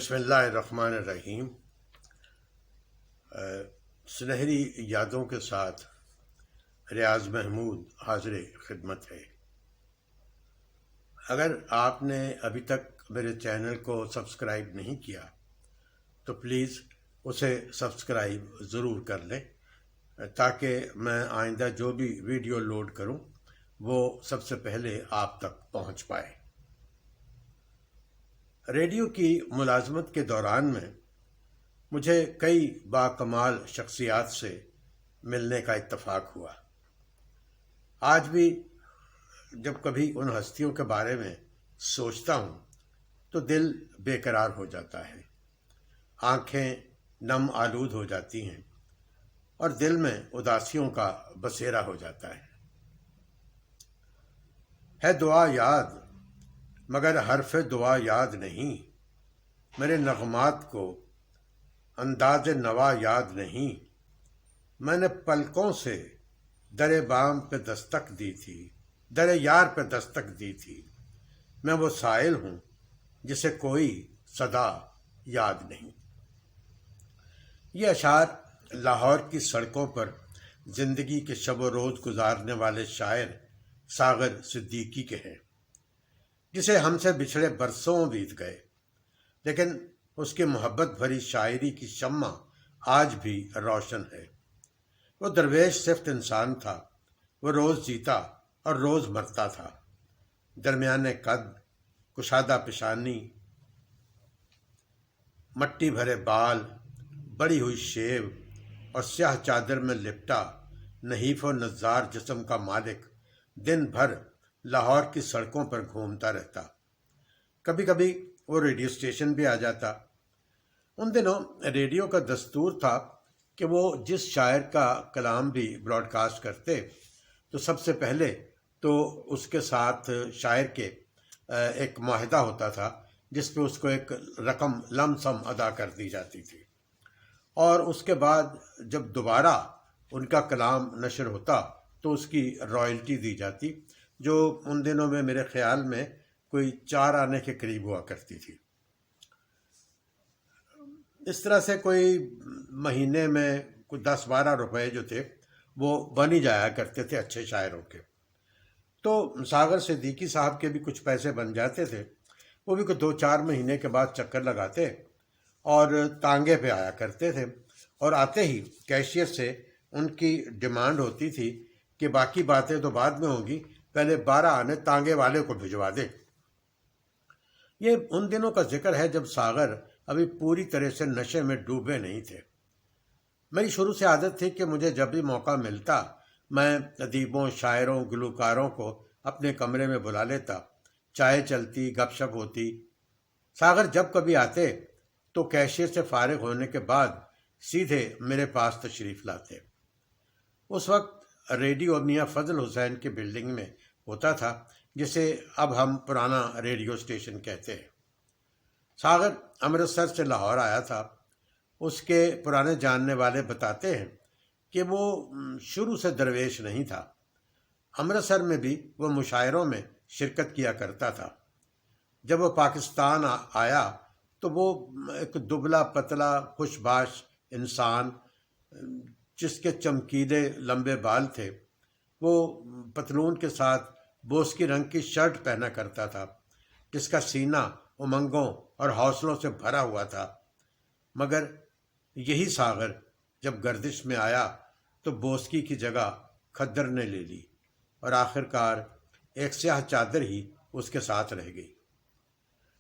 بسم اللہ الرحمن الرحیم۔ سنہری یادوں کے ساتھ ریاض محمود حاضر خدمت ہے۔ اگر آپ نے ابھی تک میرے چینل کو سبسکرائب نہیں کیا تو پلیز اسے سبسکرائب ضرور کر لیں تاکہ میں آئندہ جو بھی ویڈیو لوڈ کروں وہ سب سے پہلے آپ تک پہنچ پائے۔ ریڈیو کی ملازمت کے دوران میں مجھے کئی باکمال شخصیات سے ملنے کا اتفاق ہوا۔ آج بھی جب کبھی ان ہستیوں کے بارے میں سوچتا ہوں تو دل بے قرار ہو جاتا ہے، آنکھیں نم آلود ہو جاتی ہیں اور دل میں اداسیوں کا بسیرا ہو جاتا ہے دعا یاد مگر حرف دعا یاد نہیں، میرے نغمات کو انداز نوا یاد نہیں۔ میں نے پلکوں سے در بام پہ دستک دی تھی، در یار پہ دستک دی تھی، میں وہ سائل ہوں جسے کوئی صدا یاد نہیں۔ یہ اشعار لاہور کی سڑکوں پر زندگی کے شب و روز گزارنے والے شاعر ساغر صدیقی کے ہیں، جسے ہم سے بچھڑے برسوں بیت گئے، لیکن اس کی محبت بھری شاعری کی شمع آج بھی روشن ہے۔ وہ درویش صفت انسان تھا، وہ روز جیتا اور روز مرتا تھا۔ درمیانے قد، کشادہ پیشانی، مٹی بھرے بال، بڑی ہوئی شیب اور سیاہ چادر میں لپٹا نحیف و نزار جسم کا مالک دن بھر لاہور کی سڑکوں پر گھومتا رہتا۔ کبھی کبھی وہ ریڈیو اسٹیشن بھی آ جاتا۔ ان دنوں ریڈیو کا دستور تھا کہ وہ جس شاعر کا کلام بھی براڈ کاسٹ کرتے تو سب سے پہلے تو اس کے ساتھ شاعر کے ایک معاہدہ ہوتا تھا جس پہ اس کو ایک رقم لم سم ادا کر دی جاتی تھی، اور اس کے بعد جب دوبارہ ان کا کلام نشر ہوتا تو اس کی رائلٹی دی جاتی، جو ان دنوں میں میرے خیال میں کوئی 4 آنے کے قریب ہوا کرتی تھی۔ اس طرح سے کوئی مہینے میں کوئی 10-12 روپے جو تھے وہ بن ہی جایا کرتے تھے اچھے شاعروں کے۔ تو ساغر صدیقی صاحب کے بھی کچھ پیسے بن جاتے تھے، وہ بھی کوئی 2-4 مہینے کے بعد چکر لگاتے اور تانگے پہ آیا کرتے تھے، اور آتے ہی کیشیئر سے ان کی ڈیمانڈ ہوتی تھی کہ باقی باتیں تو بعد میں ہوں گی، پہلے 12 آنے تانگے والے کو بھجوا دے۔ یہ ان دنوں کا ذکر ہے جب ساغر ابھی پوری طرح سے نشے میں ڈوبے نہیں تھے۔ میری شروع سے عادت تھی کہ مجھے جب بھی موقع ملتا میں ادیبوں، شاعروں، گلوکاروں کو اپنے کمرے میں بلا لیتا، چائے چلتی، گپ شپ ہوتی۔ ساغر جب کبھی آتے تو کیشیئر سے فارغ ہونے کے بعد سیدھے میرے پاس تشریف لاتے۔ اس وقت ریڈیو میاں فضل حسین کی بلڈنگ میں ہوتا تھا، جسے اب ہم پرانا ریڈیو اسٹیشن کہتے ہیں۔ ساغر امرتسر سے لاہور آیا تھا۔ اس کے پرانے جاننے والے بتاتے ہیں کہ وہ شروع سے درویش نہیں تھا، امرتسر میں بھی وہ مشاعروں میں شرکت کیا کرتا تھا۔ جب وہ پاکستان آیا تو وہ ایک دبلا پتلا خوش باش انسان، جس کے چمکیلے لمبے بال تھے، وہ پتلون کے ساتھ بوسکی رنگ کی شرٹ پہنا کرتا تھا، جس کا سینہ امنگوں اور حوصلوں سے بھرا ہوا تھا۔ مگر یہی ساغر جب گردش میں آیا تو بوسکی کی جگہ کھدر نے لے لی، اور آخر کار ایک سیاہ چادر ہی اس کے ساتھ رہ گئی۔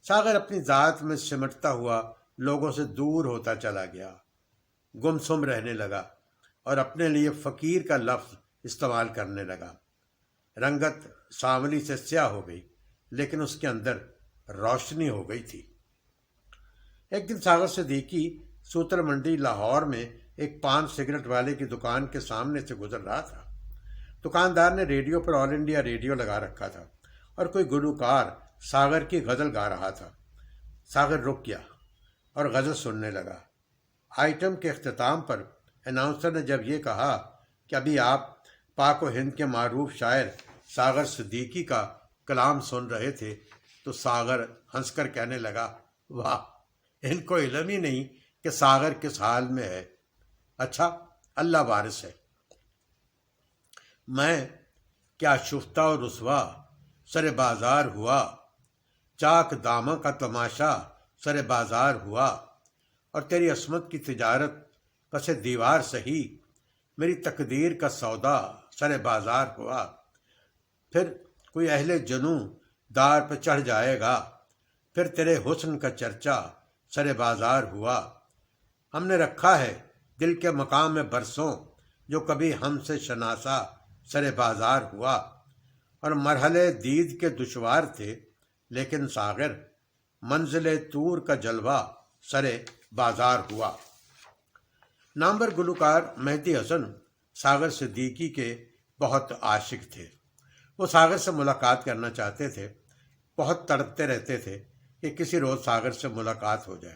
ساغر اپنی ذات میں سمٹتا ہوا لوگوں سے دور ہوتا چلا گیا، گمسم رہنے لگا اور اپنے لیے فقیر کا لفظ استعمال کرنے لگا۔ رنگت سانولی سے سیاہ ہو گئی، لیکن اس کے اندر روشنی ہو گئی تھی۔ ایک دن ساغر صدیقی سوتر منڈی لاہور میں ایک پان سگریٹ والے کی دکان کے سامنے سے گزر رہا تھا۔ دکاندار نے ریڈیو پر آل انڈیا ریڈیو لگا رکھا تھا اور کوئی گلوکار ساغر کی غزل گا رہا تھا۔ ساغر رک گیا اور غزل سننے لگا۔ آئٹم کے اختتام پر اناؤنسر نے جب یہ کہا کہ ابھی آپ پاک و ہند کے معروف شاعر ساغر صدیقی کا کلام سن رہے تھے، تو ساغر ہنس کر کہنے لگا، واہ ان کو علم ہی نہیں کہ ساغر کس حال میں ہے۔ اچھا، اللہ وارث ہے۔ میں کیا شفتہ و رسوا سر بازار ہوا، چاک دامہ کا تماشا سر بازار ہوا، اور تیری عصمت کی تجارت پس دیوار سہی، میری تقدیر کا سودا سر بازار ہوا۔ پھر کوئی اہل جنوں دار پہ چڑھ جائے گا، پھر تیرے حسن کا چرچا سر بازار ہوا۔ ہم نے رکھا ہے دل کے مقام میں برسوں، جو کبھی ہم سے شناسا سر بازار ہوا۔ اور مرحلے دید کے دشوار تھے، لیکن ساغر منزل طور کا جلوہ سر بازار ہوا۔ نامور گلوکار مہدی حسن ساغر صدیقی کے بہت عاشق تھے۔ وہ ساغر سے ملاقات کرنا چاہتے تھے، بہت تڑپتے رہتے تھے کہ کسی روز ساغر سے ملاقات ہو جائے۔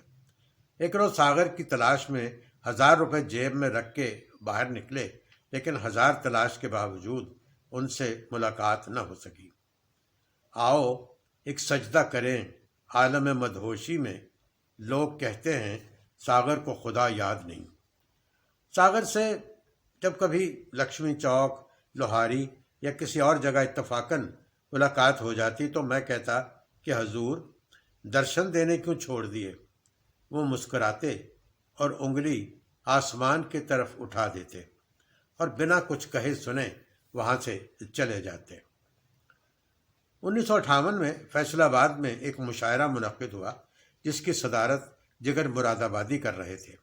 ایک روز ساغر کی تلاش میں 1000 روپے جیب میں رکھ کے باہر نکلے، لیکن 1000 تلاش کے باوجود ان سے ملاقات نہ ہو سکی۔ آؤ ایک سجدہ کریں عالم مدہوشی میں، لوگ کہتے ہیں ساغر کو خدا یاد نہیں۔ ساغر سے جب کبھی لکشمی چوک، لوہاری یا کسی اور جگہ اتفاقاً ملاقات ہو جاتی تو میں کہتا کہ حضور درشن دینے کیوں چھوڑ دیے؟ وہ مسکراتے اور انگلی آسمان کی طرف اٹھا دیتے اور بنا کچھ کہے سنے وہاں سے چلے جاتے۔ 1958 میں فیصل آباد میں ایک مشاعرہ منعقد ہوا، جس کی صدارت جگر مراد آبادی کر رہے تھے۔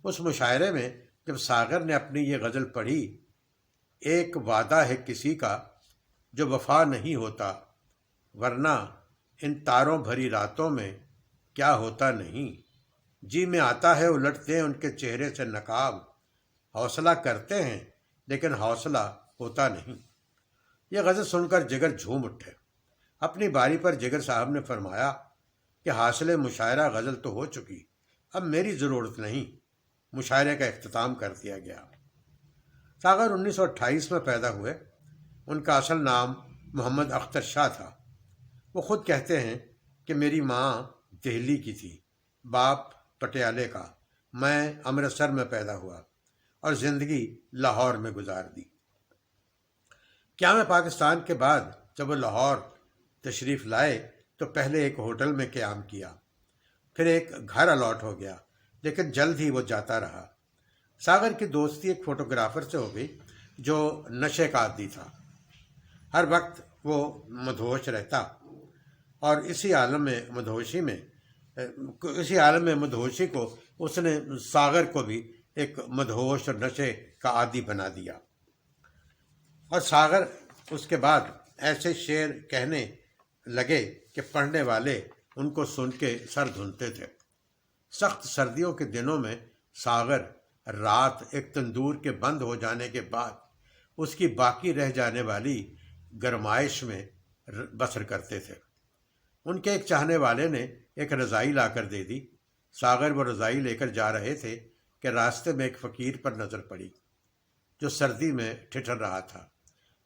اس مشاعرے میں جب ساغر نے اپنی یہ غزل پڑھی، ایک وعدہ ہے کسی کا جو وفا نہیں ہوتا، ورنہ ان تاروں بھری راتوں میں کیا ہوتا نہیں، جی میں آتا ہے الٹتے ان کے چہرے سے نقاب، حوصلہ کرتے ہیں لیکن حوصلہ ہوتا نہیں۔ یہ غزل سن کر جگر جھوم اٹھے۔ اپنی باری پر جگر صاحب نے فرمایا کہ حاصل مشاعرہ غزل تو ہو چکی، اب میری ضرورت نہیں۔ مشاعرے کا اختتام کر دیا گیا۔ ساغر 1928 میں پیدا ہوئے۔ ان کا اصل نام محمد اختر شاہ تھا۔ وہ خود کہتے ہیں کہ میری ماں دہلی کی تھی، باپ پٹیالے کا، میں امرتسر میں پیدا ہوا اور زندگی لاہور میں گزار دی۔ قیام پاکستان کے بعد جب وہ لاہور تشریف لائے تو پہلے ایک ہوٹل میں قیام کیا، پھر ایک گھر الاٹ ہو گیا، لیکن جلد ہی وہ جاتا رہا۔ ساغر کی دوستی ایک فوٹوگرافر سے ہو گئی جو نشے کا عادی تھا۔ ہر وقت وہ مدہوش رہتا اور اسی عالم میں مدہوشی کو اس نے ساغر کو بھی ایک مدہوش اور نشے کا عادی بنا دیا۔ اور ساغر اس کے بعد ایسے شعر کہنے لگے کہ پڑھنے والے ان کو سن کے سر دھنتے تھے۔ سخت سردیوں کے دنوں میں ساغر رات ایک تندور کے بند ہو جانے کے بعد اس کی باقی رہ جانے والی گرمائش میں بسر کرتے تھے۔ ان کے ایک چاہنے والے نے ایک رضائی لا کر دے دی۔ ساغر وہ رضائی لے کر جا رہے تھے کہ راستے میں ایک فقیر پر نظر پڑی جو سردی میں ٹھٹر رہا تھا۔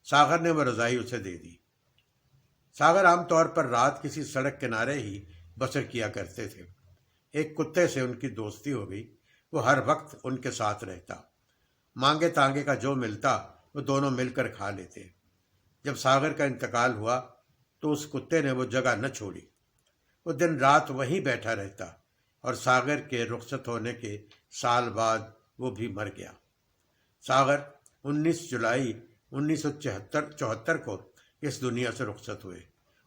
ساغر نے وہ رضائی اسے دے دی۔ ساغر عام طور پر رات کسی سڑک کنارے ہی بسر کیا کرتے تھے۔ ایک کتے سے ان کی دوستی ہو گئی۔ وہ ہر وقت ان کے ساتھ رہتا۔ مانگے تانگے کا جو ملتا وہ دونوں مل کر کھا لیتے۔ جب ساغر کا انتقال ہوا تو اس کتے نے وہ جگہ نہ چھوڑی۔ وہ دن رات وہیں بیٹھا رہتا اور ساغر کے رخصت ہونے کے سال بعد وہ بھی مر گیا۔ ساغر 19 جولائی 1974 کو اس دنیا سے رخصت ہوئے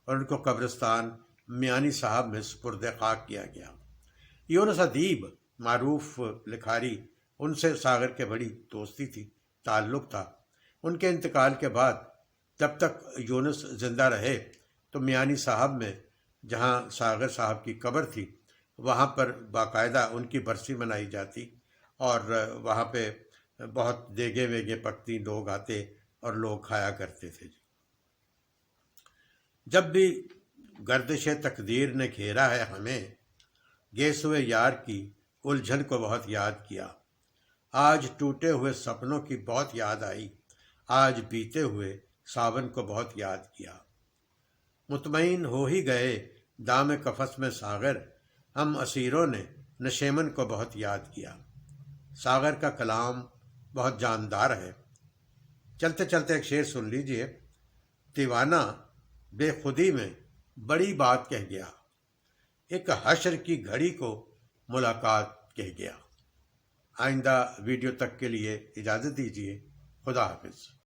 اور ان کو قبرستان میانی صاحب میں سپرد خاک کیا گیا۔ یونس ادیب معروف لکھاری، ان سے ساغر کے بڑی دوستی تھی، تعلق تھا۔ ان کے انتقال کے بعد جب تک یونس زندہ رہے تو میانی صاحب میں جہاں ساغر صاحب کی قبر تھی وہاں پر باقاعدہ ان کی برسی منائی جاتی اور وہاں پہ بہت دیگے ویگے پکتی، لوگ آتے اور لوگ کھایا کرتے تھے۔ جب بھی گردش تقدیر نے گھیرا ہے ہمیں، گیسوئے یار کی الجھن کو بہت یاد کیا۔ آج ٹوٹے ہوئے سپنوں کی بہت یاد آئی، آج بیتے ہوئے ساون کو بہت یاد کیا۔ مطمئن ہو ہی گئے دام کفس میں ساغر، ہم اسیروں نے نشیمن کو بہت یاد کیا۔ ساغر کا کلام بہت جاندار ہے۔ چلتے چلتے ایک شعر سن لیجئے۔ دیوانہ بے خودی میں بڑی بات کہہ گیا، ایک حشر کی گھڑی کو ملاقات کہہ گیا۔ آئندہ ویڈیو تک کے لیے اجازت دیجیے۔ خدا حافظ۔